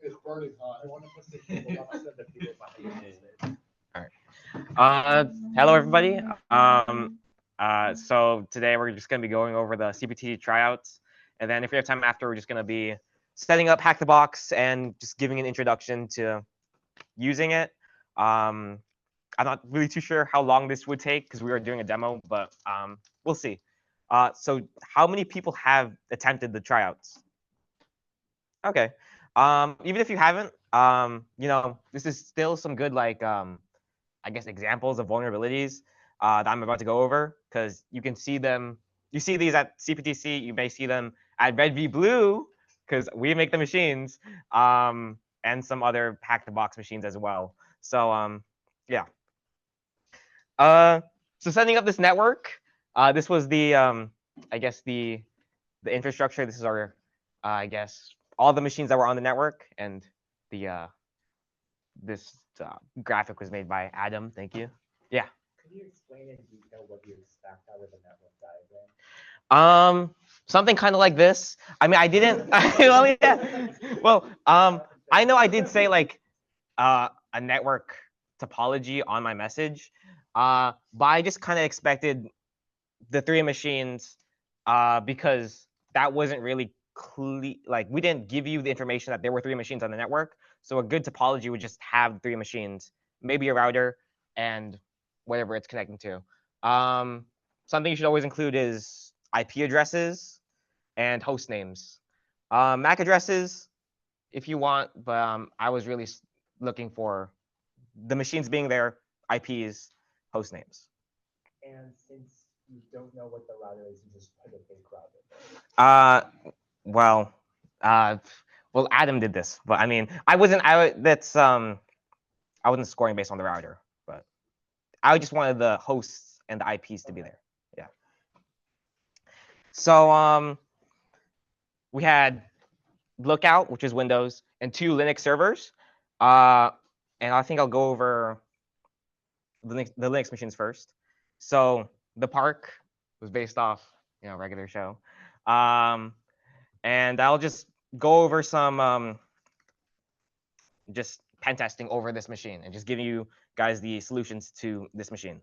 It's burning hot. I want to put the people behind it. All right. Hello, everybody. So today we're just going to be going over the CPTC tryouts, and then if we have time after, we're just going to be setting up Hack the Box and just giving an introduction to using it. I'm not really too sure how long this would take because we are doing a demo, but we'll see. So how many people have attempted the tryouts? Okay. Even if you haven't, this is still some good I guess examples of vulnerabilities that I'm about to go over because you can see them. You see these at CPTC. You may see them at Red v Blue because we make the machines, and some other Hack the Box machines as well. So yeah. So setting up this network, this was the I guess the infrastructure. This is our I guess all the machines that were on the network, and the this graphic was made by Adam. Thank you. Yeah. Can you explain in detail what you expect out of the network diagram? Something kind of like this. I mean, I didn't. Well, yeah. Well, I know I did say like a network topology on my message, but I just kind of expected the three machines because that wasn't really clear. Like we didn't give you the information that there were three machines on the network. So a good topology would just have three machines, maybe a router, and whatever it's connecting to. Something you should always include is IP addresses and host names. MAC addresses, if you want, but I was really looking for the machines being there, IPs, host names. And since you don't know what the router is, you just put a fake router. Well, Adam did this, but I mean, I wasn't scoring based on the router, but I just wanted the hosts and the IPs to be there. Yeah. So we had Lookout, which is Windows, and 2 Linux servers. And I think I'll go over the Linux machines first. So the Park was based off, regular show. And I'll just go over some just pen testing over this machine and just giving you guys the solutions to this machine.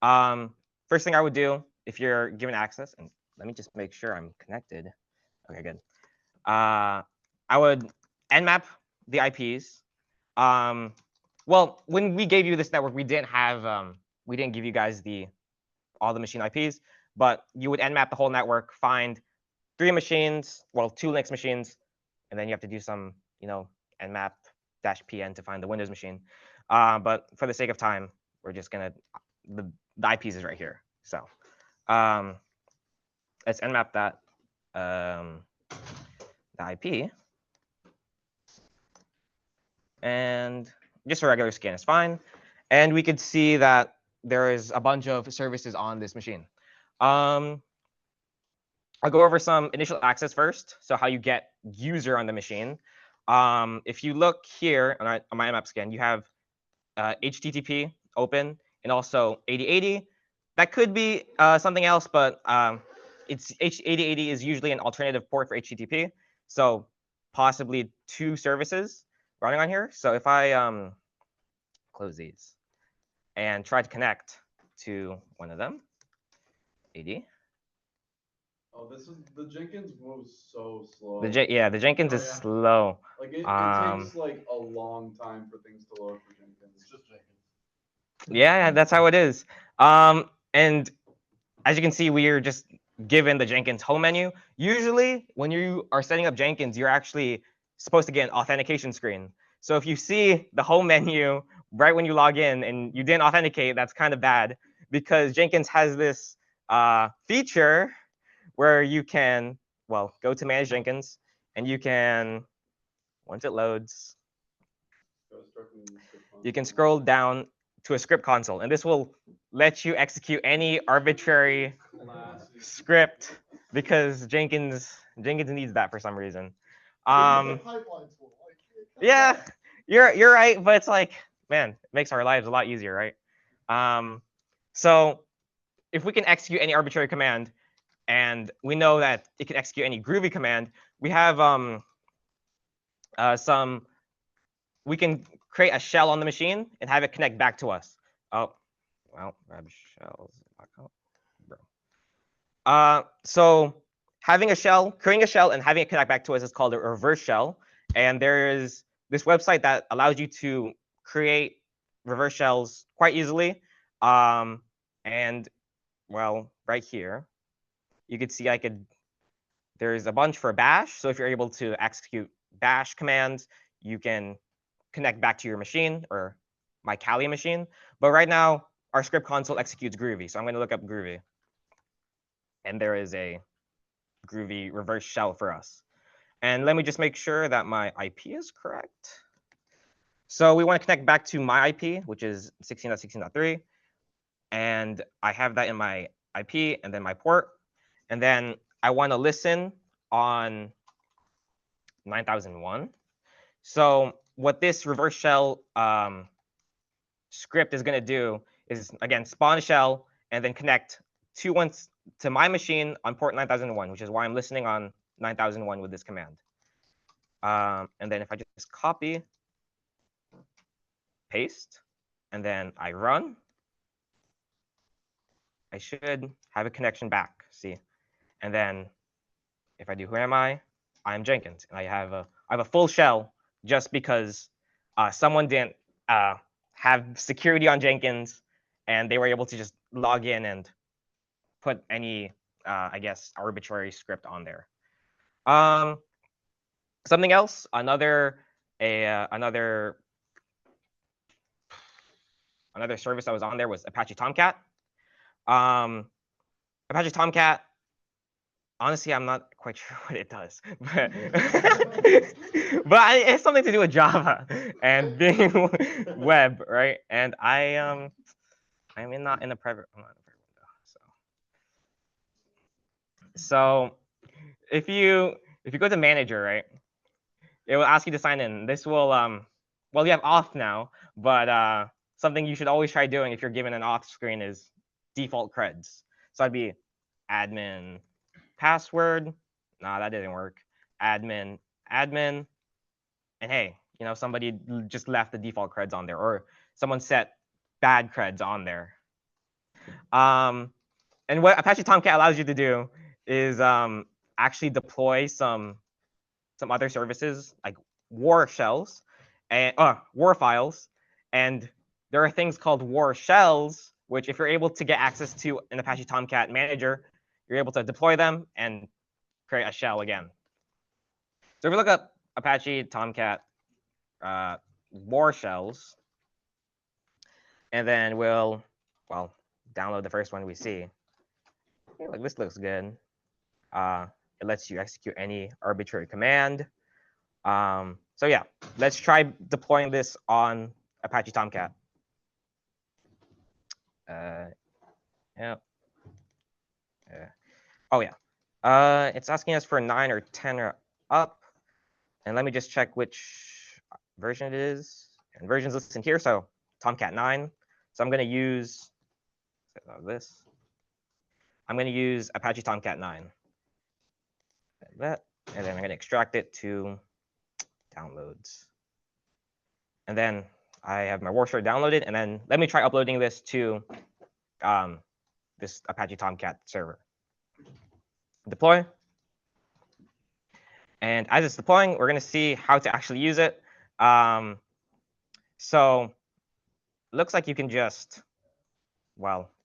First thing I would do if you're given access, and let me just make sure I'm connected. Okay, good. I would nmap the IPs. Well, when we gave you this network, we didn't give you guys all the machine IPs, but you would nmap the whole network, find 3 machines, well, 2 Linux machines, and then you have to do some, nmap-pn to find the Windows machine. But for the sake of time, we're just gonna the IPs is right here. So let's nmap that the IP, and just a regular scan is fine. And we could see that there is a bunch of services on this machine. I'll go over some initial access first. So how you get user on the machine. If you look here on my nmap scan, you have HTTP open and also 8080. That could be something else, but it's 8080 is usually an alternative port for HTTP. So possibly 2 services running on here. So if I close these and try to connect to one of them, 80. Oh, the Jenkins moves so slow. The Jenkins is slow. Like it takes like a long time for things to load for Jenkins. It's just Jenkins. Yeah, that's how it is. And as you can see, we are just given the Jenkins home menu. Usually, when you are setting up Jenkins, you're actually supposed to get an authentication screen. So if you see the home menu right when you log in and you didn't authenticate, that's kind of bad because Jenkins has this feature where you can, go to Manage Jenkins, and you can, once it loads, you can scroll down to a script console, and this will let you execute any arbitrary script because Jenkins needs that for some reason. Yeah, you're right, but it's like, man, it makes our lives a lot easier, right? So if we can execute any arbitrary command, and we know that it can execute any groovy command, we have we can create a shell on the machine and have it connect back to us. Oh, well, grab shells. So having a shell, creating a shell and having it connect back to us is called a reverse shell. And there is this website that allows you to create reverse shells quite easily. And well, right here, you could see there's a bunch for bash. So if you're able to execute bash commands, you can connect back to your machine or my Kali machine. But right now, our script console executes Groovy. So I'm going to look up Groovy. And there is a Groovy reverse shell for us. And let me just make sure that my IP is correct. So we want to connect back to my IP, which is 16.16.3. And I have that in my IP and then my port. And then I want to listen on 9001. So what this reverse shell script is going to do is, again, spawn a shell and then connect to my machine on port 9001, which is why I'm listening on 9001 with this command. And then if I just copy, paste, and then I run, I should have a connection back. See, and then if I do who am I? I'm Jenkins, and I have a full shell just because someone didn't have security on Jenkins, and they were able to just log in and put any I guess arbitrary script on there. Something else, another service that was on there was Apache Tomcat. Apache Tomcat, honestly, I'm not quite sure what it does, but it's something to do with Java and being web, right? And I'm not in a private window. So if you go to manager, right, it will ask you to sign in. This will well, you have auth now, but something you should always try doing if you're given an auth screen is default creds. So I'd be admin password. Nah, that didn't work. Admin, and hey, somebody just left the default creds on there, or someone set bad creds on there. And what Apache Tomcat allows you to do is actually deploy some other services like war shells and war files, and there are things called war shells, which if you're able to get access to an Apache Tomcat manager, you're able to deploy them and create a shell again. So if we look up Apache Tomcat war shells, and then we'll download the first one we see. Okay, like this looks good. It lets you execute any arbitrary command. So yeah, let's try deploying this on Apache Tomcat. Yeah. Oh yeah. It's asking us for 9 or 10 or up, and let me just check which version it is. And versions listed here. So Tomcat 9. So I'm going to use this. I'm going to use Apache Tomcat 9. Like that, and then I'm going to extract it to downloads. And then I have my workshop downloaded, and then let me try uploading this to this Apache Tomcat server. Deploy. And as it's deploying, we're going to see how to actually use it. So it looks like you can just,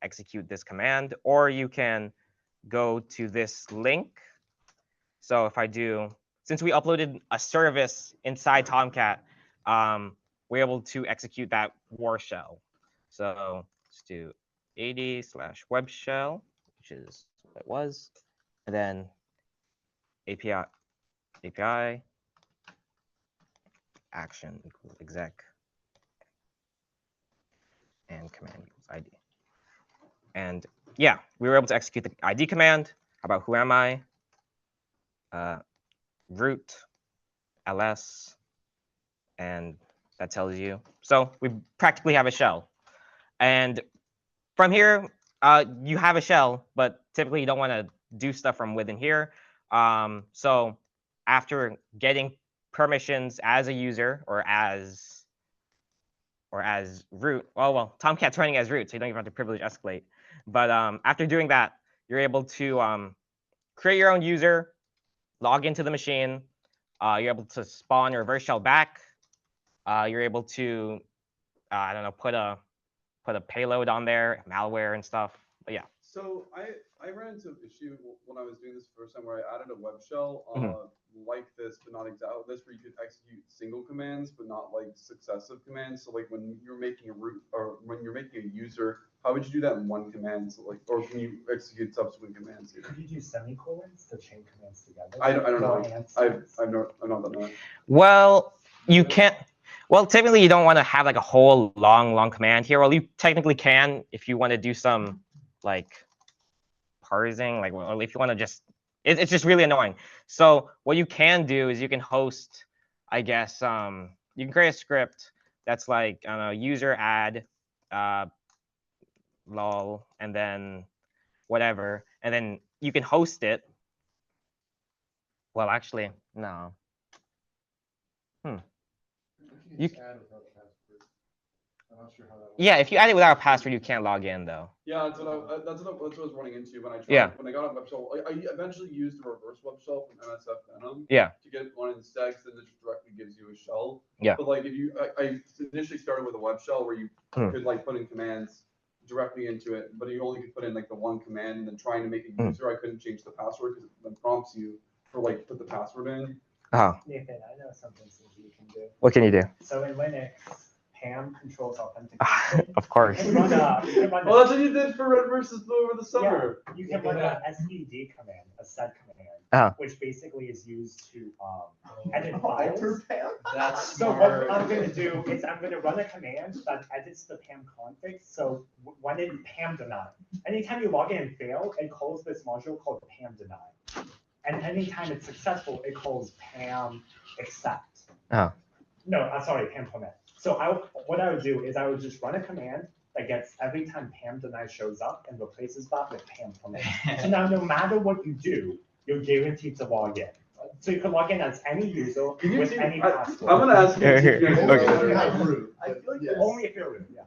execute this command, or you can go to this link. So if I do, since we uploaded a service inside Tomcat, we're able to execute that war shell. So let's do 80/web shell, which is what it was, and then API action equals exec and command equals ID. And yeah, we were able to execute the ID command. How about who am I? Root ls, and that tells you. So we practically have a shell. And from here, you have a shell, but typically you don't want to do stuff from within here. So after getting permissions as a user or as root. Well, Tomcat's running as root, so you don't even have to privilege escalate. But after doing that, you're able to create your own user, log into the machine. You're able to spawn your reverse shell back. You're able to, I don't know, put a payload on there, malware and stuff. But yeah. So I ran into an issue when I was doing this the first time where I added a web shell like this, but not exactly this, where you could execute single commands, but not like successive commands. So like when you're making a root or when you're making a user, how would you do that in one command? So like, or can you execute subsequent commands here? Could you do semicolons to chain commands together? I don't know. I've not done that. Well, you can't. Well, typically you don't want to have like a whole long command here. Well, you technically can if you want to do some like parsing, like, well, if you want to just, it's just really annoying. So what you can do is you can host, I guess, you can create a script that's like, I don't know, user add lol, and then whatever, and then you can host it. Well, actually, no. You can add without a password. I'm not sure how that works. Yeah, if you add it without a password, you can't log in though. Yeah, that's what I was running into when I tried. Yeah. When I got on web shell, I eventually used a reverse web shell from NSF Venom. Yeah. To get one in stacks that just directly gives you a shell. Yeah. But like if you, I initially started with a web shell where you could like put in commands directly into it, but you only could put in like the one command, and then trying to make a user, I couldn't change the password because it then prompts you for like put the password in. Oh. Nathan, I know something you can do. What can you do? So in Linux, PAM controls authentication. Of course. You can run Well, that's what you did for Red versus Blue over the summer. Yeah, you can run a SVD command, a set command, which basically is used to edit files. That's so what I'm going to do is I'm going to run a command that edits the PAM config. So when it PAM deny, anytime you log in and fail, it calls this module called PAM deny. And anytime it's successful, it calls PAM accept. Oh. No, sorry, PAM permit. So what I would do is I would just run a command that gets every time PAM deny shows up and replaces that with PAM permit. So now no matter what you do, you're guaranteed to log in. So you can log in as any user with any password. I'm gonna ask you. Only if you're root, yeah.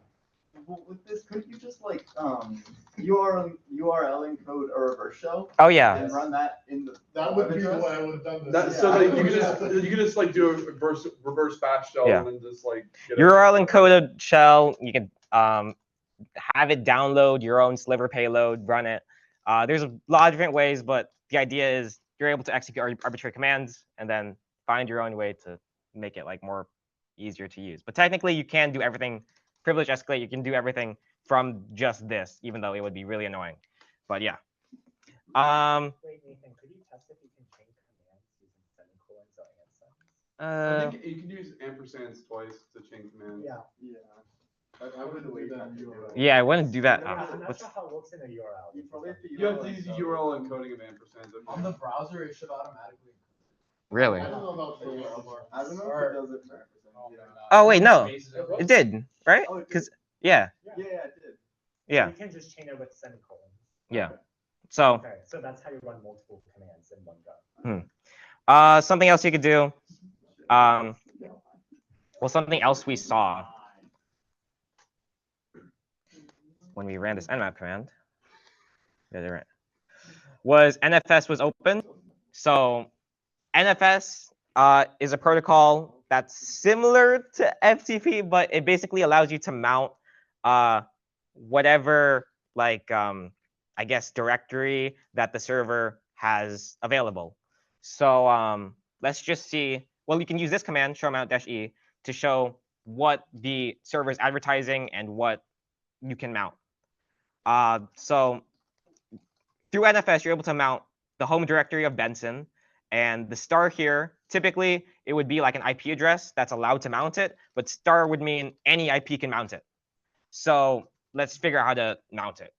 Well, with this, could you just like URL encode a reverse shell? Oh yeah. And run that in the. That would be the way I would have done this. So like you can just like do a reverse bash shell and then just like URL encoded shell. You can have it download your own sliver payload, run it. There's a lot of different ways, but the idea is you're able to execute arbitrary commands and then find your own way to make it like more easier to use. But technically, you can do everything. Privilege escalate, you can do everything from just this, even though it would be really annoying. But yeah. Wait, Nathan, could you test if you can change commands using semicolons or answers? I think you can use ampersands twice to change commands. Yeah. I wouldn't wait that. Yeah, I wouldn't do that. I'm not sure how it works in a URL. You have to use the URL encoding of ampersands. On the browser, it should automatically. Really? I don't know about for I don't know if it does it for Oh wait, no, it did, right? Because yeah. Yeah, it did. Yeah. You can just chain it with semicolons. Yeah. So. Okay, so that's how you run multiple commands in one go. Something else you could do. Well, something else we saw when we ran this nmap command. Yeah, they're right. Was NFS was open. So NFS is a protocol that's similar to FTP, but it basically allows you to mount whatever, like, I guess, directory that the server has available. So let's just see. Well, you can use this command, show mount -e, to show what the server is advertising and what you can mount. So through NFS, you're able to mount the home directory of Benson. And the star here, typically, it would be like an IP address that's allowed to mount it, but star would mean any IP can mount it. So let's figure out how to mount it.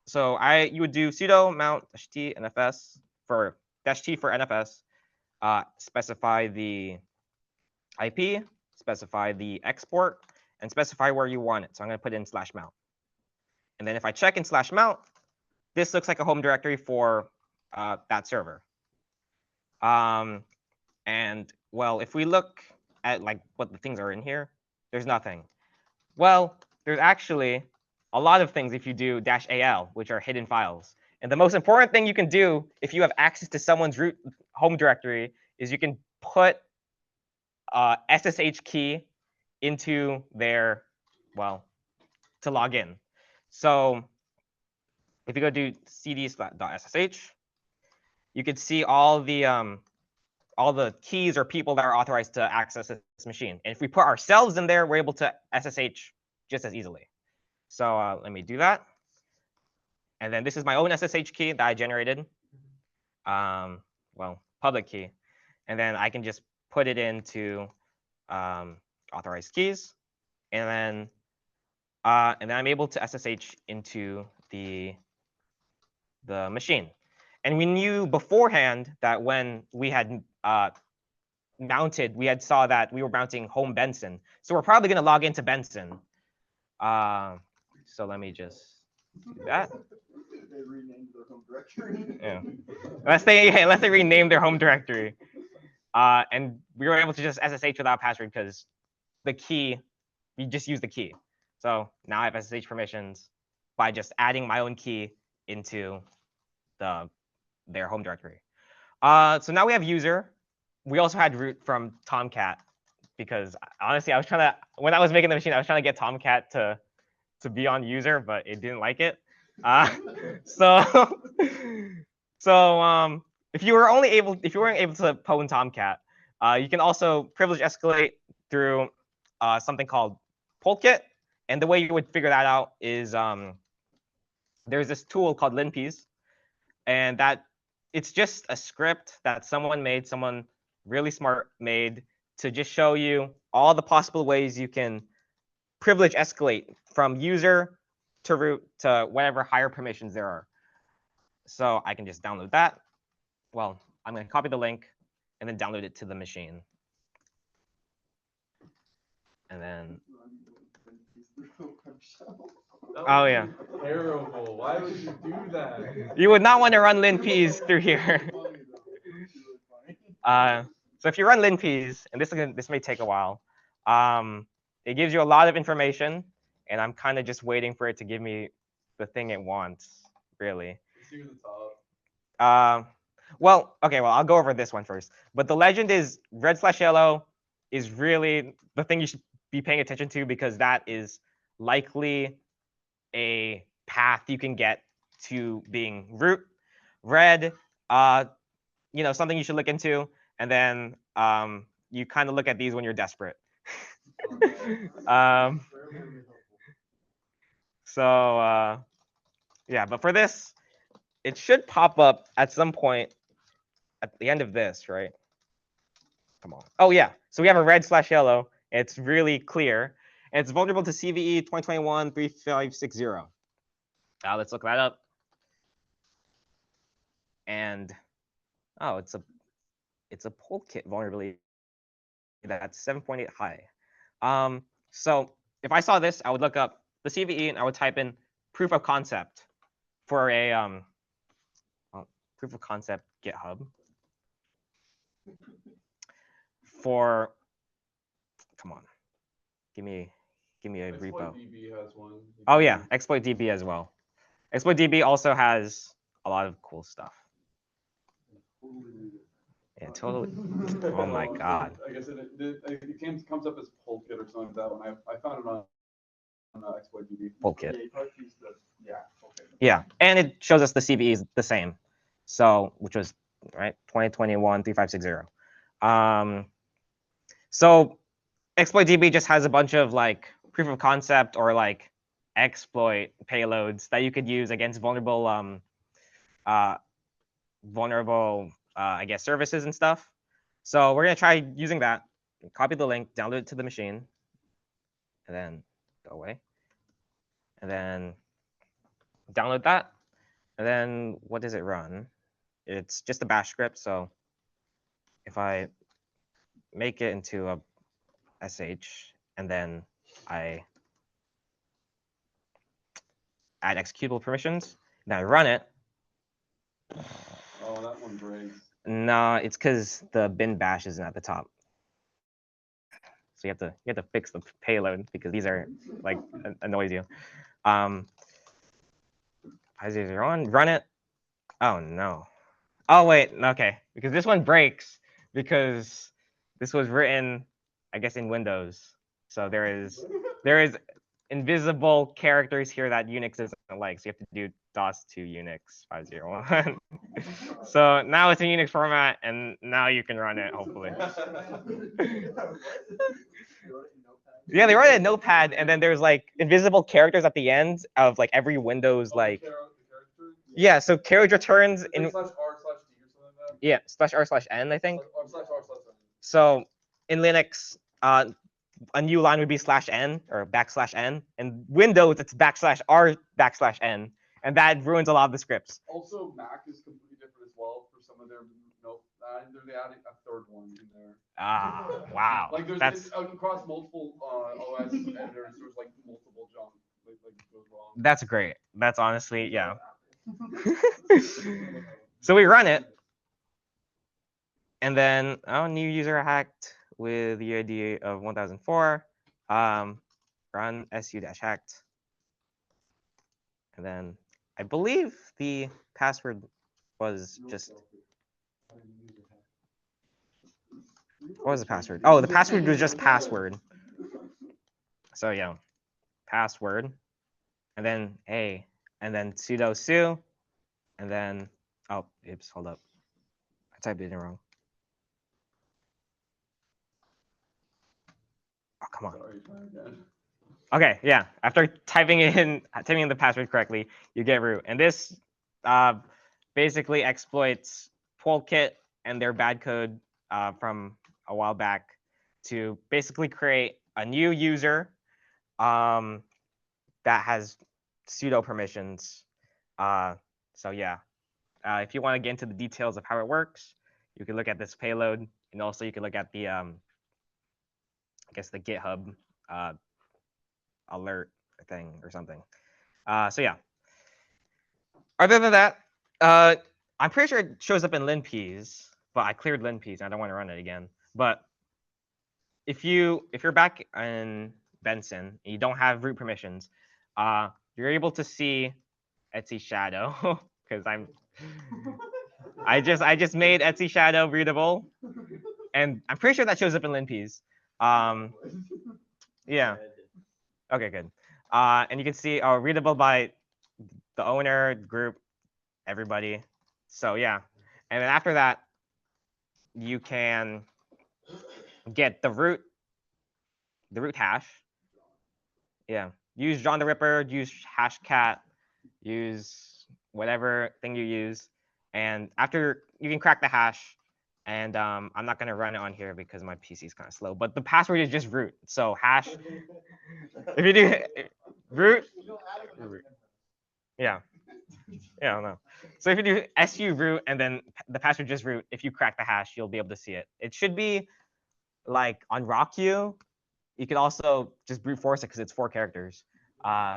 So you would do sudo mount -t NFS for -t for NFS, specify the IP, specify the export, and specify where you want it. So I'm going to put in /mount. And then if I check in /mount, this looks like a home directory for that server. And well, if we look at like what the things are in here, there's nothing. Well, there's actually a lot of things if you do -al, which are hidden files. And the most important thing you can do if you have access to someone's root home directory is you can put SSH key into their, well, to log in. So if you go do cd/.ssh, you can see all the keys or people that are authorized to access this machine. And if we put ourselves in there, we're able to SSH just as easily. So let me do that. And then this is my own SSH key that I generated. Well, public key. And then I can just put it into authorized keys. And then I'm able to SSH into the machine. And we knew beforehand that when we had mounted, we had saw that we were mounting home Benson. So we're probably going to log into Benson. So let me just do that. They renamed their home directory. Yeah. Let's say rename their home directory. And we were able to just SSH without password because the key, we just use the key. So now I have SSH permissions by just adding my own key into their home directory. So now we have user. We also had root from Tomcat because honestly, I was trying to, when I was making the machine, I was trying to get Tomcat to be on user, but it didn't like it. So if you weren't able to pwn Tomcat, you can also privilege escalate through something called Polkit. And the way you would figure that out is there's this tool called linpies, and that it's just a script that someone really smart made to just show you all the possible ways you can privilege escalate from user to root to whatever higher permissions there are. So I can just download that. Well, I'm going to copy the link and then download it to the machine. And then, oh yeah, Terrible. Why would you do that? you would not want to run linpeas through here. So if you run linpeas, and this may take a while, it gives you a lot of information, and I'm kind of just waiting for it to give me the thing it wants, really. See at the top. Well, okay, well, I'll go over this one first. But the legend is red/yellow is really the thing you should be paying attention to because that is likely a path you can get to being root. Red, something you should look into. And then you kind of look at these when you're desperate. Yeah, but for this, it should pop up at some point at the end of this, right? Come on. Oh, yeah. So we have a red/yellow. It's really clear. And it's vulnerable to CVE 2021-3560. Let's look that up. And, oh, it's a Polkit vulnerability that's 7.8 high. So if I saw this, I would look up the CVE and I would type in proof of concept for a proof of concept GitHub for, come on, give me a repo. DB has one. Oh yeah, exploit DB as well. Exploit DB also has a lot of cool stuff. Yeah, totally. Oh my god. I guess it comes up as Polkit or something like that when I found it on exploit DB. Polkit. Yeah, okay. Yeah, and it shows us the CVE is the same. So, which was, right, 2021-3560. So exploit DB just has a bunch of like proof of concept or like exploit payloads that you could use against vulnerable I guess services and stuff. So we're gonna try using that. Copy the link, download it to the machine, and then go away. And then download that. And then what does it run? It's just a bash script. So if I make it into a sh and then I add executable permissions, then I run it. Oh, that one breaks. No, it's because the bin bash isn't at the top. So you have to fix the payload because these are like annoys you. 501, run it. Oh no. Oh wait, okay, because this one breaks because this was written, I guess, in Windows. So there is invisible characters here that Unix doesn't like. So you have to do DOS to Unix 501. So now it's in Unix format, and now you can run it hopefully. Yeah, they wrote it in Notepad, and then there's like invisible characters at the end of like every Windows like. Yeah, so carriage returns in. /r/d or something like that. Yeah, /r/n, I think. /r/n. So in Linux, a new line would be /n or \n, and Windows it's \r\n, and that ruins a lot of the scripts. Also, Mac is completely different as well for some of their note. They added a third one in there. Ah, wow. Like there's across multiple OS editors, there's like multiple junk like goes wrong. That's great. That's honestly, yeah. So we run it, and then new user hacked with the ID of 1004. Run su-hacked, and then I believe the password was just. What was the password? Oh, the password was just password. So yeah, password, and then a, and then sudo su, and then oops, hold up, I typed it in wrong. Oh, come on. Sorry, try again. Okay, yeah. After typing in the password correctly, you get root, and this basically exploits Polkit and their bad code from a while back to basically create a new user that has sudo permissions. So yeah, if you want to get into the details of how it works, you can look at this payload, and also you can look at the I guess the GitHub alert thing or something. So yeah. Other than that, I'm pretty sure it shows up in linpeas, but I cleared linpeas and I don't want to run it again. But if you're back in Benson and you don't have root permissions, you're able to see Etsy Shadow because I just made Etsy Shadow readable, and I'm pretty sure that shows up in linpeas. Yeah. Okay, good. And you can see readable by the owner, group, everybody. So yeah, and then after that, you can get the root hash. Yeah, use John the Ripper, use hashcat, use whatever thing you use, and after you can crack the hash. And I'm not gonna run it on here because my PC is kind of slow. But the password is just root. So hash. If you do root. Yeah. Yeah, no. So if you do su root and then the password just root, if you crack the hash, you'll be able to see it. It should be like on RockU. You could also just brute force it because it's 4 characters.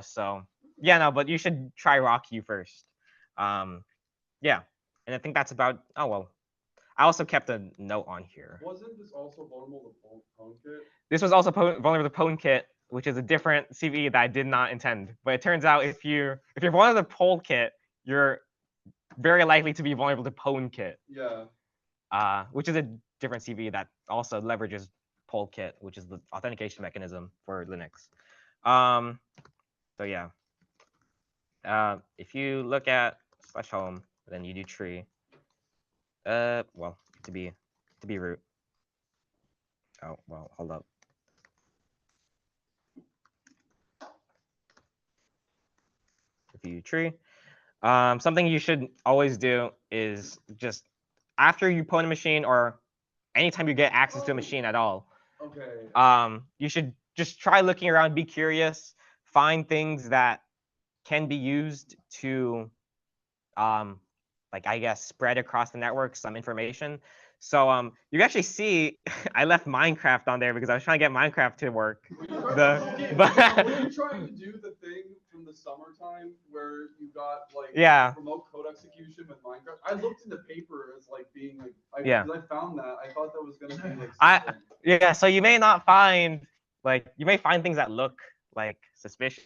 So yeah, no, but you should try RockU first. Yeah, and I think that's about. Oh well, I also kept a note on here. Wasn't this also vulnerable to PwnKit? This was also vulnerable to PwnKit, which is a different CVE that I did not intend. But it turns out if you're vulnerable to PwnKit, you're very likely to be vulnerable to PwnKit. Yeah. Which is a different CVE that also leverages Polkit, which is the authentication mechanism for Linux. So yeah. If you look at /home, then you do tree. Well, to be root. Oh well, hold up. If you tree, something you should always do is just after you pwn a machine or anytime you get access to a machine at all. Okay. You should just try looking around, be curious, find things that can be used to, like I guess spread across the network some information. So you can actually see I left Minecraft on there because I was trying to get Minecraft to work. Were you trying to do the thing from the summertime where you got like Yeah. remote code execution with Minecraft. I looked in the paper as like being like, Yeah. because I found that. I thought that was gonna be like something. Yeah, so you may not find you may find things that look like suspicious,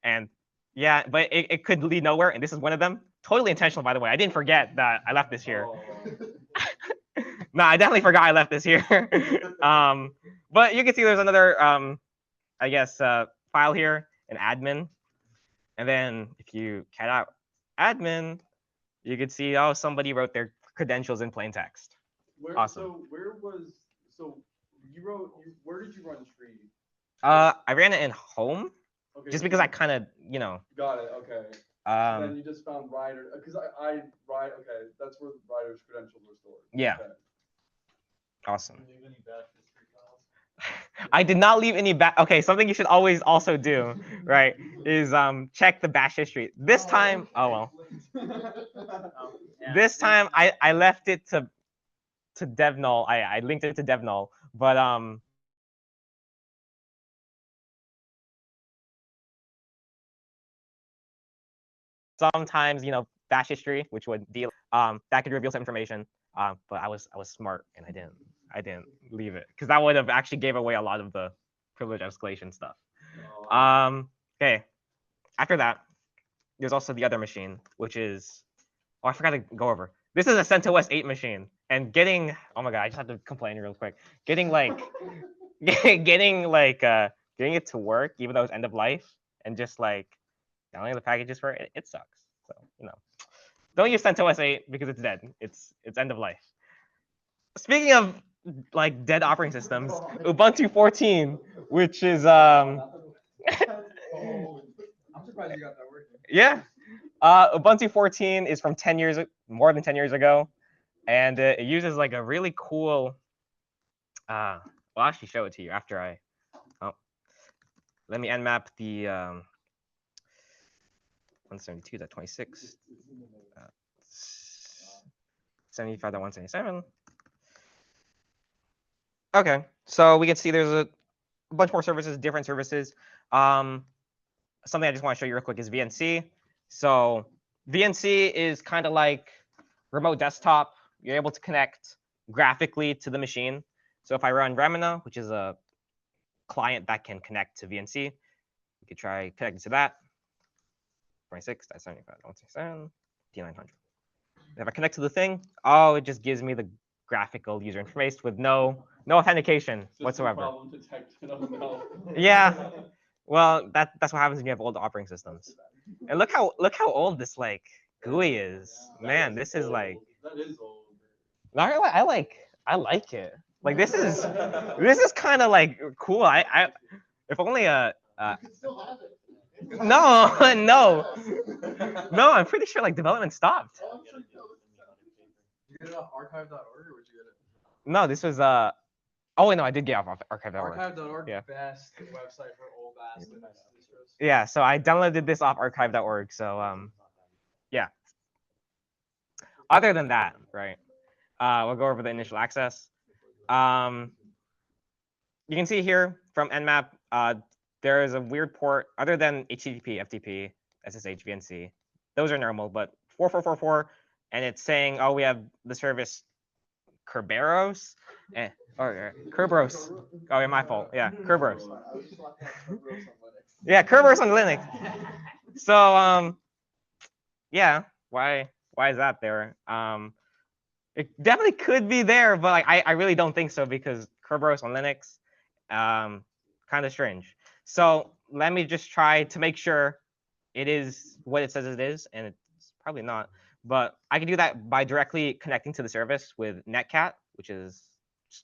and yeah, but it could lead nowhere, and this is one of them. Totally intentional, by the way. I didn't forget that I left this here. Oh. No, I definitely forgot I left this here. But you can see there's another I guess file here, an admin, and then if you cat out admin, you could see somebody wrote their credentials in plain text. Awesome. So where did you run Tree? I ran it in home Okay. just because I kind of Got it. Okay. Then you just found Ryder, because okay, that's where Ryder's credentials were stored. Yeah. Okay. Awesome. Leave any bad history files? I did not leave any okay, something you should always also do, right, is check the bash history. This time, this time I left it to devnull. I linked it to devnull, but sometimes bash history, which would deal that could reveal some information. But I was smart and I didn't leave it because that would have actually gave away a lot of the privilege escalation stuff. Okay. After that, there's also the other machine, which is I forgot to go over. This is a CentOS 8 machine, and getting oh my god, I just have to complain real quick. Getting getting it to work, even though it's end of life, and just downloading the packages for it, it sucks. So don't use CentOS 8 because it's dead. It's end of life. Speaking of dead operating systems, Ubuntu 14, which is I'm surprised you got that working. yeah, Ubuntu 14 is from more than 10 years ago, and it uses a really cool. I'll actually show it to you after I. Oh, let me nmap the 172.26. 75.177. Okay, so we can see there's a bunch more services, different services. Something I just want to show you real quick is VNC. So VNC is kind of like remote desktop. You're able to connect graphically to the machine. So if I run Remina, which is a client that can connect to VNC, we could try connecting to that. 26.75.167, D900. If I connect to the thing, it just gives me the graphical user interface with no authentication whatsoever. Problem detected. Oh, no. Yeah. Well, that's what happens when you have old operating systems. And look how old this GUI is. Man, this is That is old. I like it. This is kind of cool. I if only You can still have it. no, I'm pretty sure development stopped. You get it off archive.org or would you get it? No, this was oh wait, no, I did get off archive.org. Archive.org, Yeah. best website for old ass distros. Yeah, so I downloaded this off archive.org. So yeah. Other than that, right? We'll go over the initial access. You can see here from Nmap, there is a weird port other than HTTP, FTP, SSH, VNC. Those are normal, but 4444, and it's saying, we have the service Kerberos, or Kerberos. Oh, yeah, my fault. Yeah, Kerberos. Yeah, Kerberos on Linux. So yeah, why is that there? It definitely could be there, but I really don't think so because Kerberos on Linux, kind of strange. So let me just try to make sure it is what it says it is, and it's probably not. But I can do that by directly connecting to the service with netcat, which is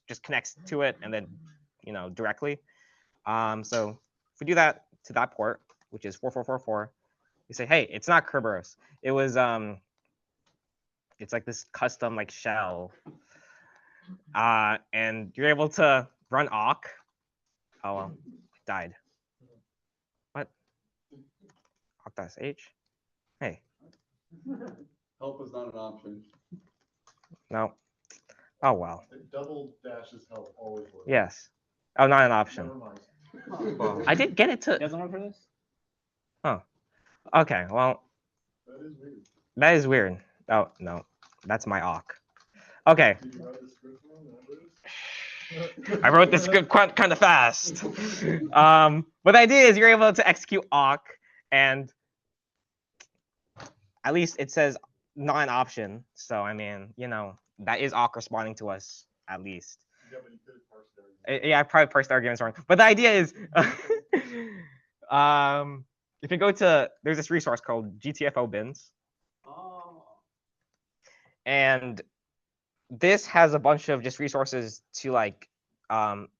just connects to it and then directly. So if we do that to that port, which is 4444, you say, hey, it's not Kerberos. It was it's this custom shell. And you're able to run awk. Oh well, it died. What? Awk.sh? Hey. Help is not an option. No. Oh well. Double dashes help always work. Yes. Oh, not an option. Never mind. I did get it to. Doesn't work for this? Okay, well, That is weird. that is weird. Oh, no, that's my awk. Okay, Did you write the script wrong? Remember? I wrote this script kind of fast. But the idea is you're able to execute awk, and at least it says not an option. So, I mean, you know, that is awk responding to us, at least. Yeah, but you could have parsed it. Yeah, I probably parsed the arguments wrong. But the idea is, if you go to, there's this resource called GTFO bins, Oh. and this has a bunch of just resources to like,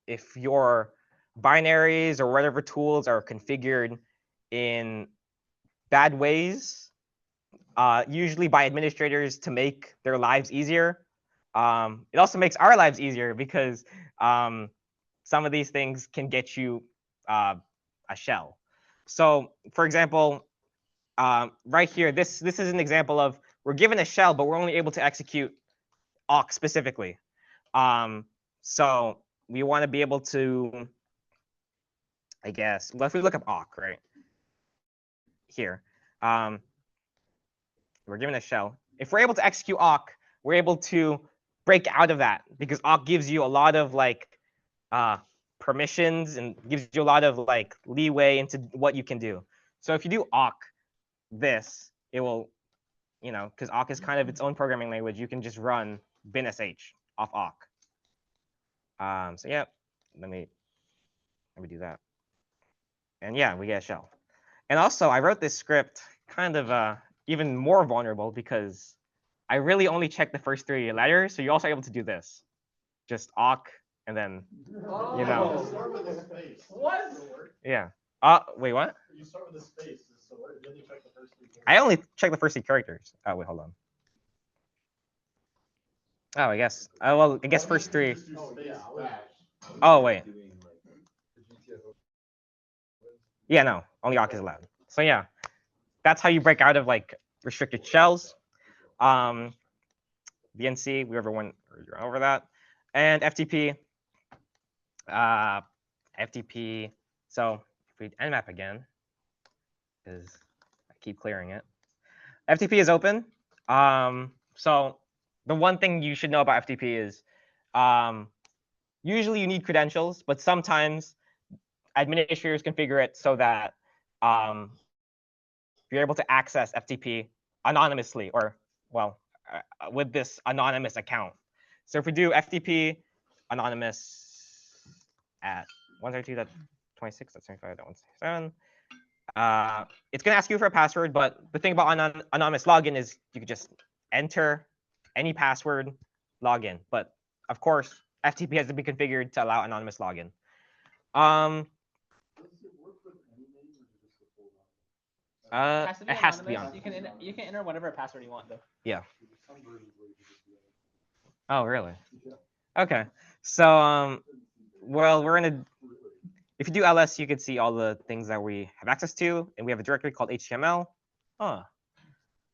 if your binaries or whatever tools are configured in bad ways, usually by administrators to make their lives easier. It also makes our lives easier because some of these things can get you a shell. So, for example, right here, this is an example of we're given a shell, but we're only able to execute awk specifically. So we want to be able to, I guess, well, if we look up awk right here, we're given a shell. If we're able to execute awk, we're able to break out of that because awk gives you a lot of like permissions and gives you a lot of like leeway into what you can do. So if you do awk this, it will, you know, because awk is kind of its own programming language, you can just run bin.sh off awk. So yeah, let me do that. And yeah, we get a shell. And also I wrote this script kind of even more vulnerable because I really only checked the first 3 letters. So you're also able to do this. Just awk and then, you know. You start with a space. What? Does it work? Yeah. Wait, what? You start with a space, so then you check the first 3 characters. I only checked the first 3 characters. Oh, wait, hold on. Oh, I guess. Well, I guess first 3. Oh, yeah, I would- Oh, wait. Yeah, no, only awk is allowed. So yeah, that's how you break out of like restricted shells. VNC, we went over that, and FTP. FTP. So if we nmap again, because I keep clearing it. FTP is open. So the one thing you should know about FTP is, usually you need credentials, but sometimes administrators configure it so that you're able to access FTP anonymously, or well, with this anonymous account. So if we do FTP anonymous at 132.26.25.167, it's going to ask you for a password, but the thing about anonymous login is you could just enter any password, login. But of course, FTP has to be configured to allow anonymous login. It has to be on. You can enter whatever password you want though. Yeah. Oh, really? Okay. So, well, we're in a. If you do ls, you can see all the things that we have access to, and we have a directory called HTML.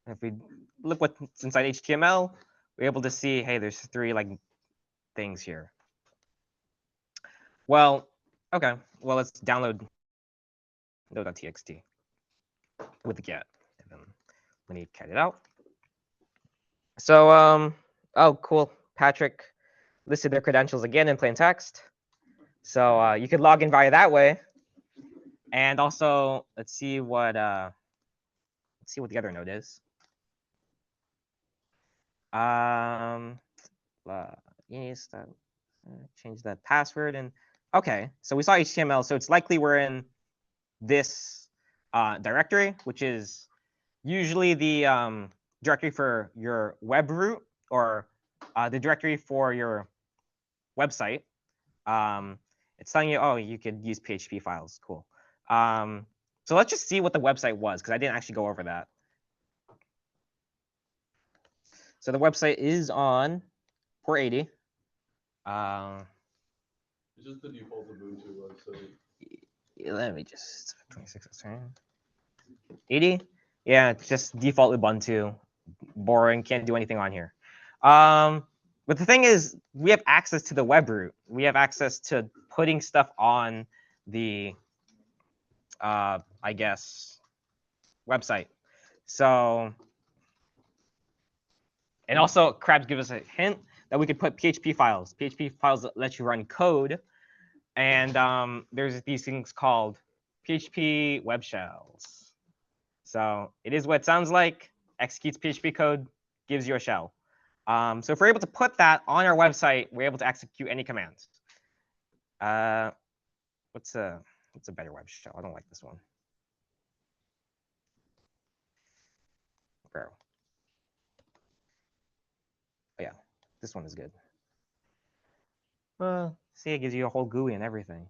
If we look what's inside HTML, we're able to see, hey, there's 3 like things here. Well, okay. Well, let's download node.txt with the get, and then we need to cat it out. So, oh, cool. Patrick listed their credentials again in plain text. So you could log in via that way. And also, let's see what the other node is. Change the password, and okay. So we saw HTML. So it's likely we're in this directory, which is usually the directory for your web root, or the directory for your website. It's telling you, oh, you could use PHP files. Cool. So let's just see what the website was, because I didn't actually go over that. So the website is on port 80. It's just the default Ubuntu website. Let me just 26. 80. Yeah, it's just default Ubuntu. Boring. Can't do anything on here. But the thing is, we have access to the web root. We have access to putting stuff on the, I guess, website. So, and also Krabs gives us a hint that we could put PHP files. PHP files that let you run code. And there's these things called PHP web shells. So it is what it sounds like. Executes PHP code, gives you a shell. So if we're able to put that on our website, we're able to execute any commands. What's a better web shell? I don't like this one. Bro. Oh, yeah, this one is good. See, it gives you a whole GUI and everything.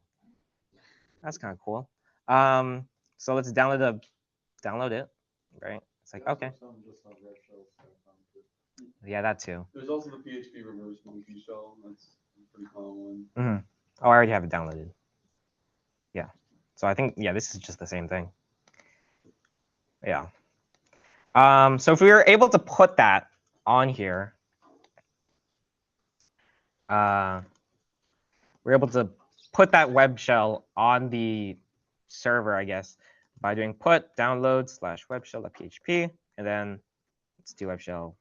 That's kind of cool. So let's download it, right? It's like, okay. Yeah, that too. There's also the PHP reverse monkey shell. That's a pretty common one. Mm-hmm. Oh, I already have it downloaded. Yeah. So I think, yeah, this is just the same thing. Yeah. So if we were able to put that on here, we're able to put that web shell on the server, I guess, by doing put download / web shell.php, and then let's do web shell.php,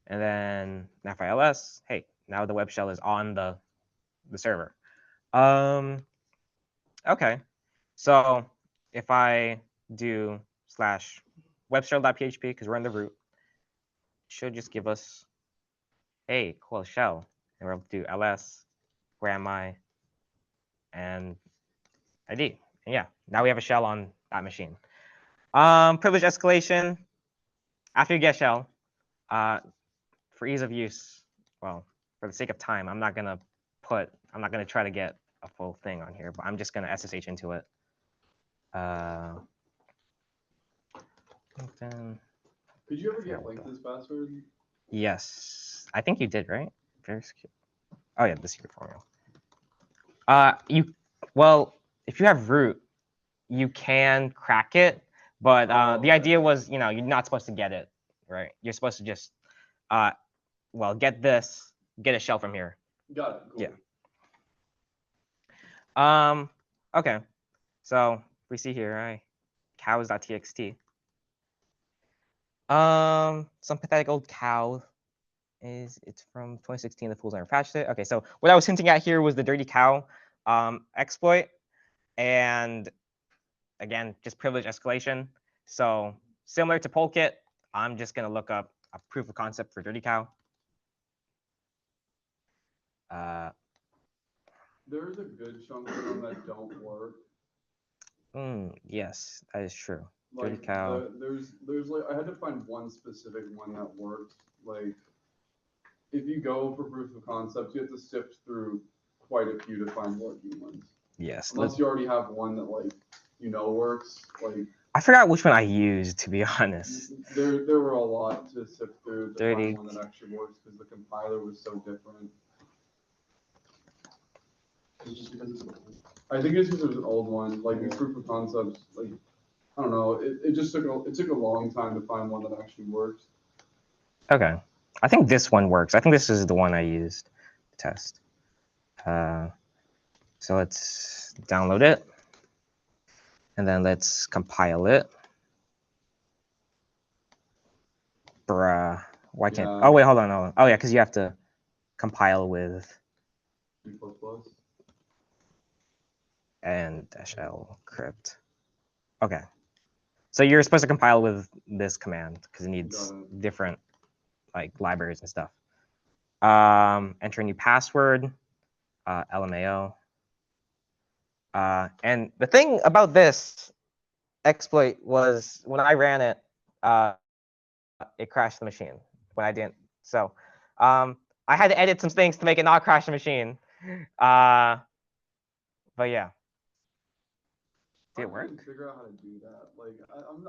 and then naf-ils. Hey, now the web shell is on the server. Okay, so if I do /web shell.php, because we're in the root, it should just give us a cool shell, and we're able to do ls, where am I, and ID. And yeah, now we have a shell on that machine. Privilege escalation. After you get shell, for ease of use, well, for the sake of time, I'm not gonna try to get a full thing on here, but I'm just gonna SSH into it. Could you ever get like this password? Yes, I think you did, right? Very secure. Oh yeah, the secret formula. Well, if you have root, you can crack it, but the idea was, you're not supposed to get it, right? You're supposed to just, well, get a shell from here. Got it. Cool. Yeah. Okay. So we see here, right? Cows.txt. Some pathetic old cow. It's from 2016. The fools never patched it. Okay, so what I was hinting at here was the dirty cow exploit, and again, just privilege escalation. So similar to Polkit, I'm just gonna look up a proof of concept for dirty cow. There's a good chunk of them that don't work. Yes, that is true. Like, dirty cow. There's like, I had to find one specific one that worked. Like, if you go for proof of concept, you have to sift through quite a few to find working ones. Yes. Unless you already have one that works. Like, I forgot which one I used, to be honest. There were a lot to sift through to find one that actually works because the compiler was so different. Just because it's I think it's because it was an old one. Like, the proof of concepts, like, I don't know. It just took a long time to find one that actually works. Okay. I think this one works. I think this is the one I used to test. So let's download it, and then let's compile it. Bruh, why can't? Yeah. Oh wait, hold on. Oh yeah, because you have to compile with C++. and -l crypt. Okay, so you're supposed to compile with this command because it needs different libraries and stuff. Enter a new password, LMAO. And the thing about this exploit was when I ran it, it crashed the machine when I didn't. So I had to edit some things to make it not crash the machine. But yeah. Did it work? I can't figure out how to do that. Like,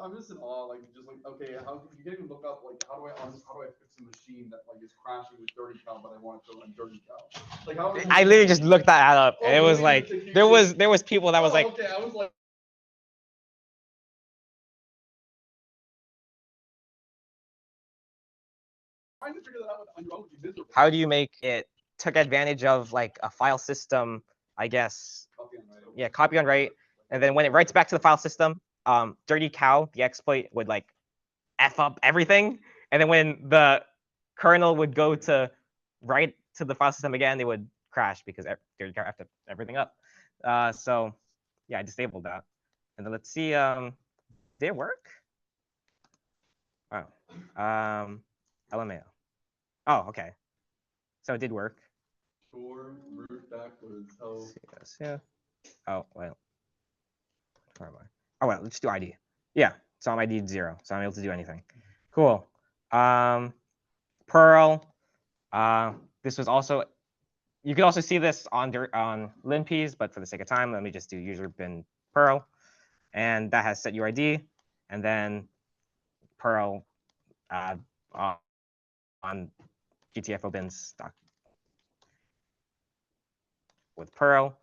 I'm just in awe. Like, okay, how you can't even look up how do I fix a machine that is crashing with dirty cow, but I want it to run dirty cow. Like, how? I literally just looked that up, and it was like there was people that was like. Okay, I was like. Trying to figure that out on your own would be miserable. How do you make it took advantage of a file system, I guess. Copy on write. Yeah, copy on write. And then when it writes back to the file system, Dirty Cow, the exploit would like F up everything. And then when the kernel would go to write to the file system again, it would crash because Dirty Cow effed everything up. So yeah, I disabled that. And then let's see, did it work? Oh, LMAO. Oh, okay. So it did work. Sure, root backwards. How? Yeah. Oh, well. Where am I? Oh, well, let's do ID. Yeah, so I'm ID 0, so I'm able to do anything. Cool. Perl. This was also, you could also see this on linps, but for the sake of time, let me just do user bin Perl. And that has set UID. And then Perl on GTFO bins with Perl.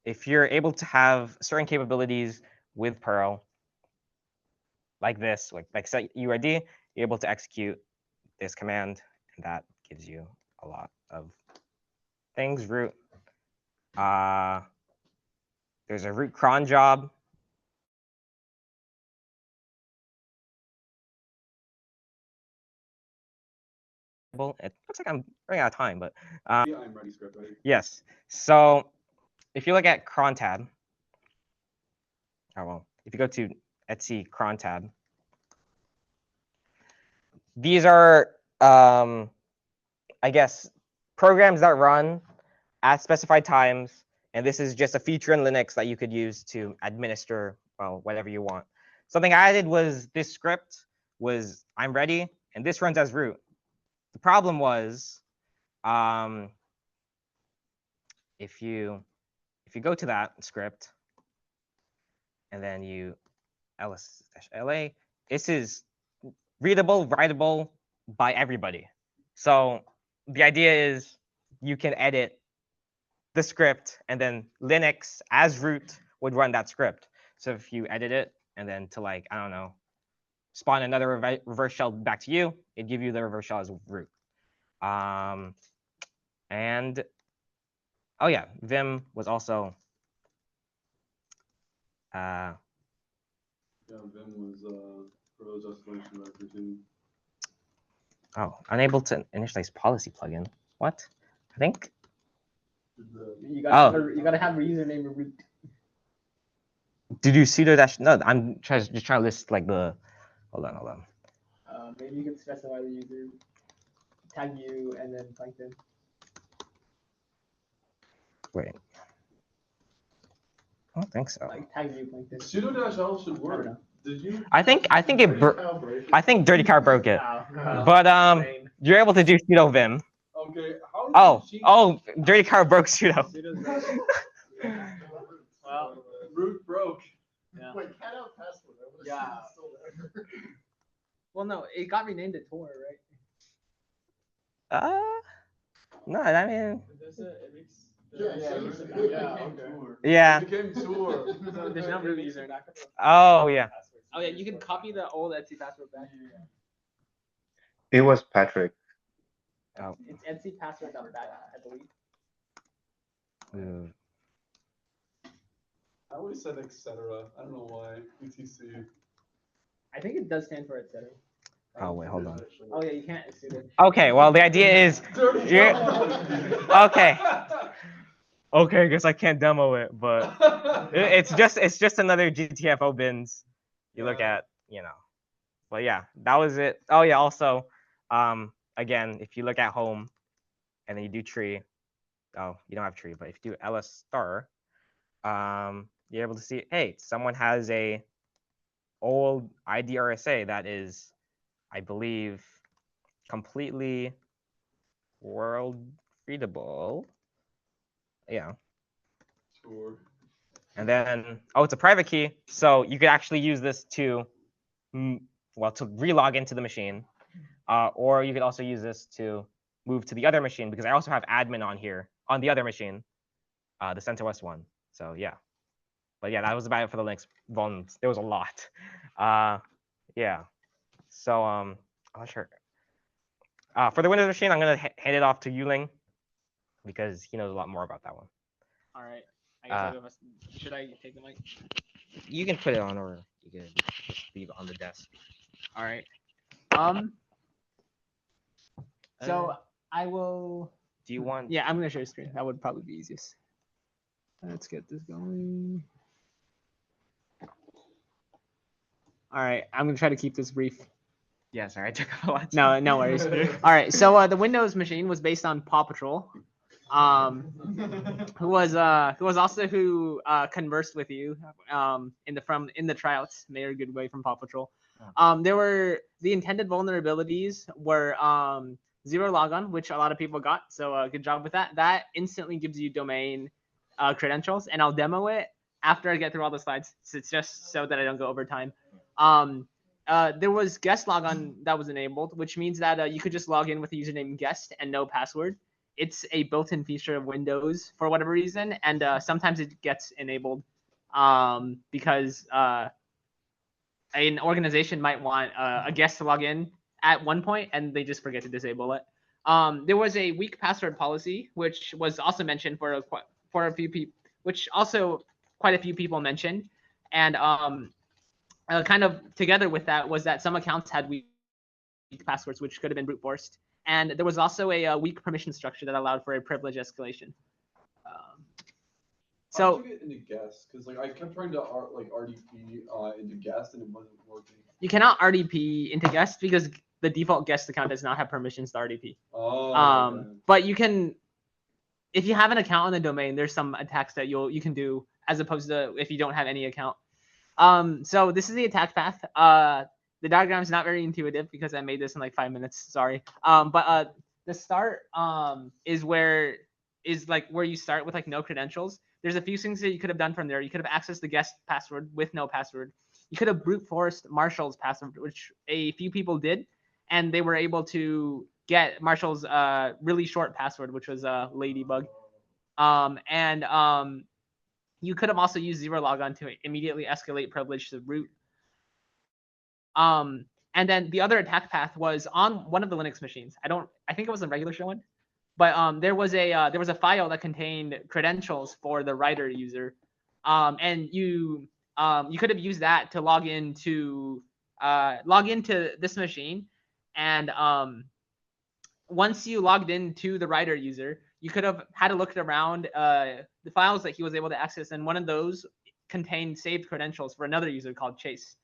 If you're able to have certain capabilities with Perl, like this, like set UID, you're able to execute this command, and that gives you a lot of things. Root. There's a root cron job. It looks like I'm running out of time, but Yeah, I'm ready script, right? yes. So if you look at cron tab, oh well, if you go to etc cron tab, these are I guess programs that run at specified times, and this is just a feature in Linux that you could use to administer, well, whatever you want. Something I added was this script was I'm ready, and this runs as root. The problem was if you go to that script and then you ls-la, this is readable, writable by everybody. So the idea is you can edit the script, and then Linux as root would run that script. So if you edit it and then to like, I don't know, spawn another reverse shell back to you, it'd give you the reverse shell as root. And oh yeah, Vim was also Yeah, Vim was for those escalation version. unable to initialize policy plugin. What? I think. You gotta have a username and root. Did you sudo dash? No, I'm just trying to list like the. Hold on. Maybe you can specify the user, tag you, and then plankton. Wait. I don't think so. Like tag you, plankton. Sudo-l should I work. don't know. Did you? I think I think Dirty Car broke it. Oh, But insane. you're able to do sudo vim. Okay. How did she? Dirty Car broke sudo. Well, Root broke. yeah. Wait, cat out password. I would've Yeah. seen it still there. Well, no, it got renamed to Tor, right? No, I mean, Yeah, okay. yeah. It became tour. So there's no root user. Oh yeah. Oh yeah, you can copy the old Etsy password back. It was Patrick. Oh. It's Etsy password back, I believe. I always said etc. I don't know why. etc. I think it does stand for etc. Oh wait, hold on. Oh yeah, you can't assume it. Okay, well the idea is. Dirty You're- Cow. Okay. Okay, I guess I can't demo it, but it's just another GTFO bins you look Yeah. at, you know. But yeah, that was it. Oh yeah, also, again, if you look at home and then you do tree, oh, you don't have tree, but if you do ls star, you're able to see, hey, someone has a old ID RSA that is, I believe, completely world readable. Yeah. Sure. And then, oh, it's a private key. So you could actually use this to, well, to relog into the machine. Or you could also use this to move to the other machine, because I also have admin on here, on the other machine, the CentOS one. So yeah. But yeah, that was about it for the Linux vulns. There was a lot. Yeah. So, I'm not sure. For the Windows machine, I'm going to hand it off to Yuliang, because he knows a lot more about that one. All right. I guess should I take the mic? You can put it on, or you can just leave it on the desk. All right. So I will. Do you want? Yeah, I'm gonna share screen. That would probably be easiest. Let's get this going. All right, I'm gonna try to keep this brief. Yeah, sorry, I took a lot. No, no worries. All right, so the Windows machine was based on Paw Patrol, who was also who conversed with you in the tryouts. Mayor Goodway from Paw Patrol. There were the intended vulnerabilities were zero logon, which a lot of people got. So good job with that. That instantly gives you domain credentials, and I'll demo it after I get through all the slides. So it's just so that I don't go over time. There was guest logon that was enabled, which means that you could just log in with the username guest and no password. It's a built-in feature of Windows for whatever reason, and sometimes it gets enabled because an organization might want a guest to log in at one point and they just forget to disable it. There was a weak password policy, which was also mentioned for a few people, which also quite a few people mentioned, and kind of together with that was that some accounts had weak passwords, which could have been brute forced, and there was also a weak permission structure that allowed for a privilege escalation. How did you get into guest? Because like I kept trying to RDP into guest and it wasn't working. You cannot RDP into guest because the default guest account does not have permissions to RDP. Oh. Okay. But you can, if you have an account on the domain, there's some attacks that you can do as opposed to if you don't have any account. So this is the attack path. The diagram is not very intuitive because I made this in like 5 minutes. Sorry. But the start is where you start with like no credentials. There's a few things that you could have done from there. You could have accessed the guest password with no password. You could have brute forced Marshall's password, which a few people did, and they were able to get Marshall's really short password, which was Ladybug. You could have also used zero logon to immediately escalate privilege to root. And then the other attack path was on one of the Linux machines. I think it was a regular show one, but there was a file that contained credentials for the writer user, and you could have used that to log into this machine, and once you logged into the writer user, you could have had a look around the files that he was able to access, and one of those contained saved credentials for another user called Chase.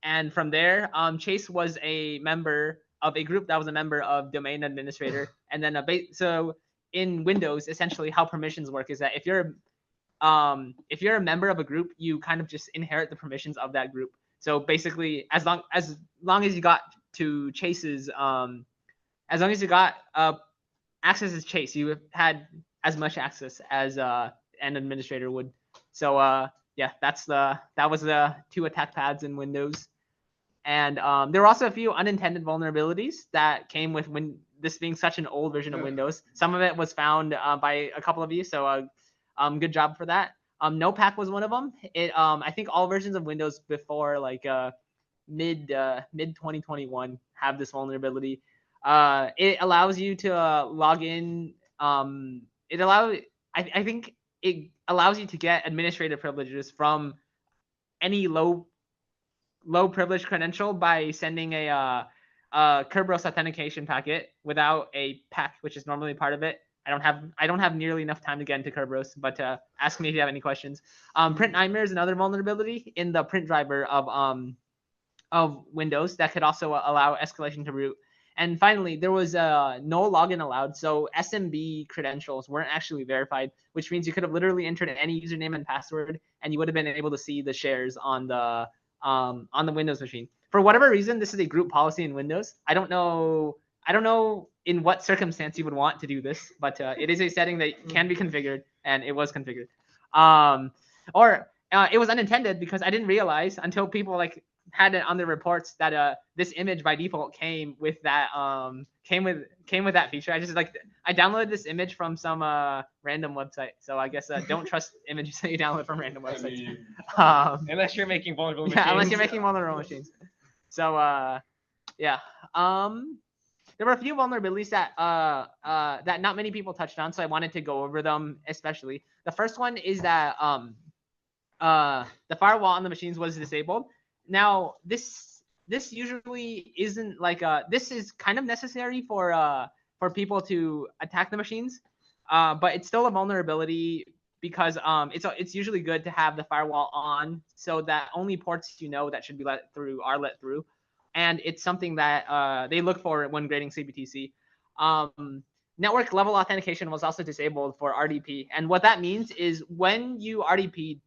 And from there, Chase was a member of a group that was a member of domain administrator. And then so in Windows, essentially how permissions work is that if you're a member of a group, you kind of just inherit the permissions of that group. So basically, as long as you got to Chase's as long as you got access as Chase, you had as much access as an administrator would. So yeah, that was the 2 attack paths in Windows. And there were also a few unintended vulnerabilities that came with this being such an old version of Windows. Some of it was found by a couple of you, so good job for that. NoPack was one of them. I think all versions of Windows before like mid 2021 have this vulnerability. It allows you to log in. I think it allows you to get administrative privileges from any low privilege credential by sending a Kerberos authentication packet without a pack, which is normally part of it. I don't have nearly enough time to get into Kerberos, but ask me if you have any questions. Print nightmare is another vulnerability in the print driver of Windows that could also allow escalation to root. And finally, there was no login allowed, so SMB credentials weren't actually verified, which means you could have literally entered any username and password, and you would have been able to see the shares on the Windows machine. For whatever reason, this is a group policy in Windows. I don't know in what circumstance you would want to do this, but it is a setting that can be configured, and it was configured. It was unintended because I didn't realize until people like had it on their reports that this image by default came with that came with that feature. I downloaded this image from some random website, so I guess don't trust images that you download from random websites. Unless you're making vulnerable machines. Yeah, unless you're making vulnerable machines. So yeah. There were a few vulnerabilities that not many people touched on, so I wanted to go over them especially. The first one is that the firewall on the machines was disabled. Now this usually isn't like this is kind of necessary for people to attack the machines, but it's still a vulnerability because it's usually good to have the firewall on so that only ports that should be let through are let through, and it's something that they look for when grading CPTC. Network level authentication was also disabled for RDP, and what that means is when you RDP'd,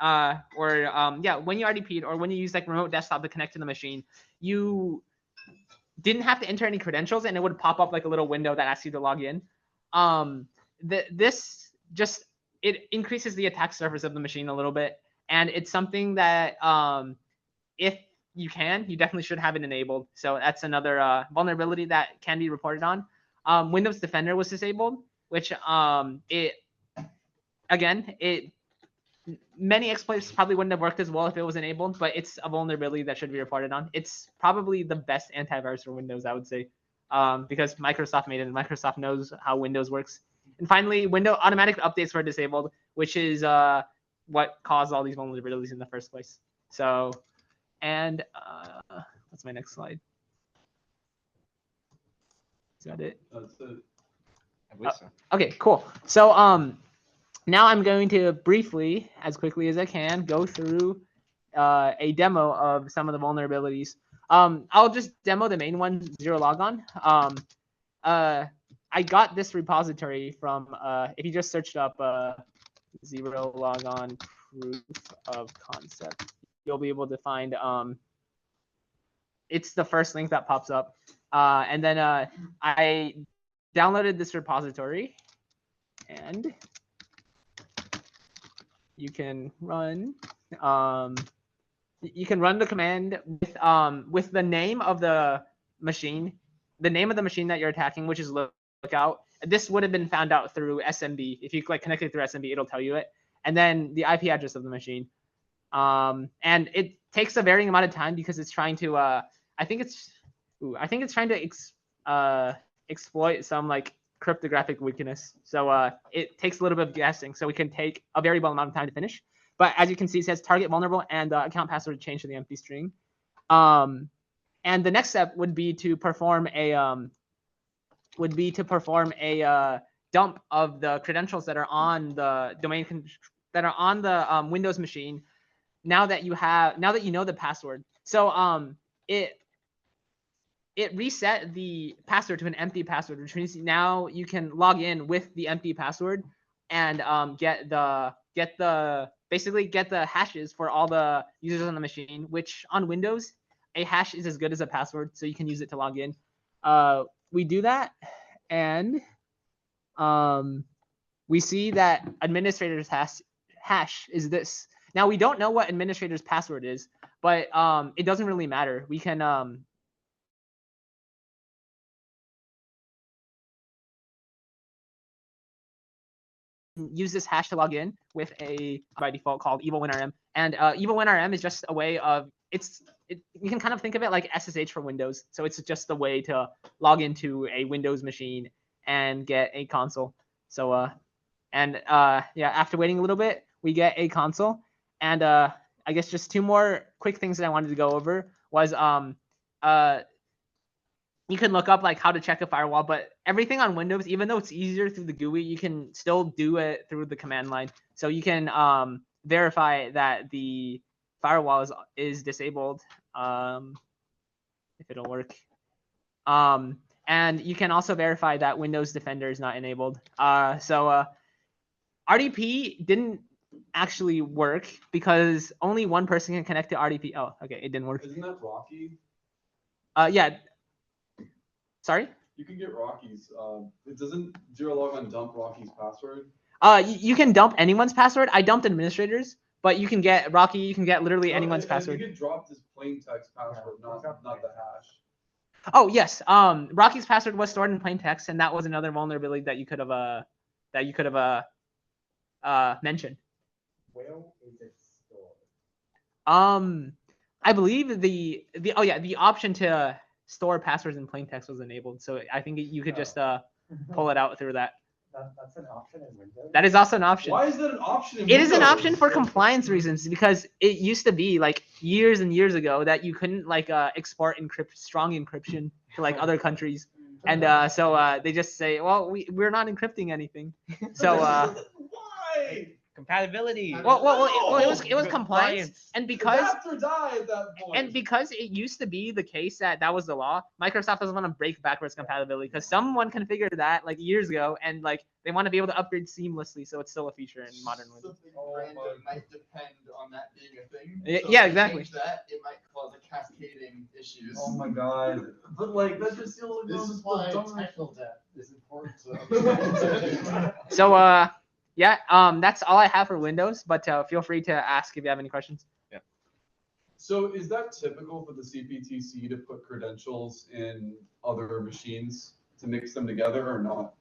when you RDP'd or when you use like remote desktop to connect to the machine, you didn't have to enter any credentials, and it would pop up like a little window that asks you to log in. This just it increases the attack surface of the machine a little bit, and it's something that if you definitely should have it enabled. So that's another vulnerability that can be reported on. Windows Defender was disabled, which many exploits probably wouldn't have worked as well if it was enabled, but it's a vulnerability that should be reported on. It's probably the best antivirus for Windows, I would say, because Microsoft made it and Microsoft knows how Windows works. And finally, Windows automatic updates were disabled, which is what caused all these vulnerabilities in the first place. So, and what's my next slide? Is that it? That's it. I believe so. Okay, cool. So now I'm going to briefly, as quickly as I can, go through a demo of some of the vulnerabilities. I'll just demo the main one, zero logon. I got this repository from, if you just searched up zero logon proof of concept, you'll be able to find, it's the first link that pops up. And then I downloaded this repository, and you can run the command with the name of the machine that you're attacking, which is lookout. This would have been found out through SMB. If you like connect it through SMB, it'll tell you it. And then the IP address of the machine. And it takes a varying amount of time because it's trying to I think it's trying to exploit some like cryptographic weakness. So it takes a little bit of guessing. So it can take a variable amount of time to finish. But as you can see, it says target vulnerable and account password changed to the empty string. And the next step would be to perform a dump of the credentials that are on the domain that are on the Windows machine. Now that you know the password. So it reset the password to an empty password, which means now you can log in with the empty password and get the hashes for all the users on the machine, which on Windows, a hash is as good as a password, so you can use it to log in. We do that, and we see that administrator's hash is this. Now, we don't know what administrator's password is, but it doesn't really matter. We can use this hash to log in with a by default called EvilWinRM, and EvilWinRM is just a way of you can kind of think of it like SSH for Windows. So it's just a way to log into a Windows machine and get a console. So after waiting a little bit, we get a console, and I guess just two more quick things that I wanted to go over was you can look up like how to check a firewall, but everything on Windows, even though it's easier through the GUI, you can still do it through the command line. So you can verify that the firewall is disabled, if it'll work. And you can also verify that Windows Defender is not enabled. So RDP didn't actually work because only one person can connect to RDP. Oh, okay, it didn't work. Isn't that Rocky? Yeah. Sorry? You can get Rocky's. It doesn't zero logon dump Rocky's password. You can dump anyone's password. I dumped administrators, but you can get Rocky. You can get literally anyone's password. You can drop this plain text password, not the hash. Oh yes. Rocky's password was stored in plain text, and that was another vulnerability that you could have mentioned. Where is it stored? I believe the option to store passwords in plain text was enabled, so I think you could just pull it out through that. That's an option in Windows. That is also an option. Why is that an option? In It is an Windows? option for compliance reasons because it used to be like years and years ago that you couldn't like export strong encryption to like other countries, and so they just say, well, we're not encrypting anything. So Why? Compatibility. well, it was compliance, and because Adapt or die at that point. and because it used to be the case that was the law, Microsoft doesn't want to break backwards compatibility because someone configured that like years ago, and like they want to be able to upgrade seamlessly, so it's still a feature in modern Windows. Something random might depend on that being a thing. Yeah, So yeah, if you exactly. change that, it might cause a cascading issues. Oh my god. But like that just feels like This one of is the why dumbest- technical debt is important to So yeah, that's all I have for Windows, but feel free to ask if you have any questions. So is that typical for the CPTC to put credentials in other machines to mix them together or not?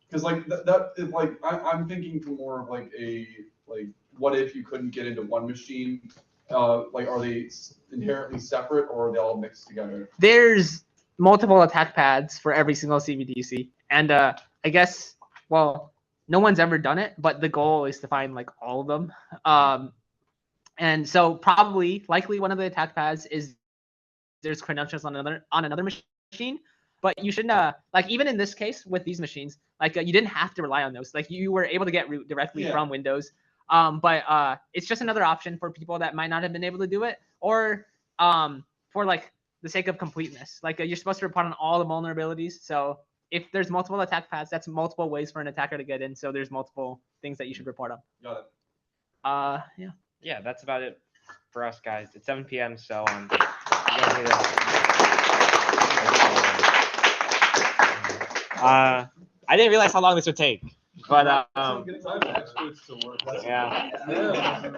Because like that is like I'm thinking for more of like a like what if you couldn't get into one machine? Like are they inherently separate or are they all mixed together? There's multiple attack paths for every single CPTC, and I guess no one's ever done it, but the goal is to find like all of them. And so likely one of the attack paths is there's credentials on another machine, but you shouldn't like even in this case with these machines, like you didn't have to rely on those. Like you were able to get root directly from Windows. But it's just another option for people that might not have been able to do it, or for like the sake of completeness. Like you're supposed to report on all the vulnerabilities. So if there's multiple attack paths, that's multiple ways for an attacker to get in. So there's multiple things that you should report on. Got it. Yeah. Yeah, that's about it for us, guys. It's 7 p.m. So you guys need to. I didn't realize how long this would take, but Get time experts to work. yeah. Yeah.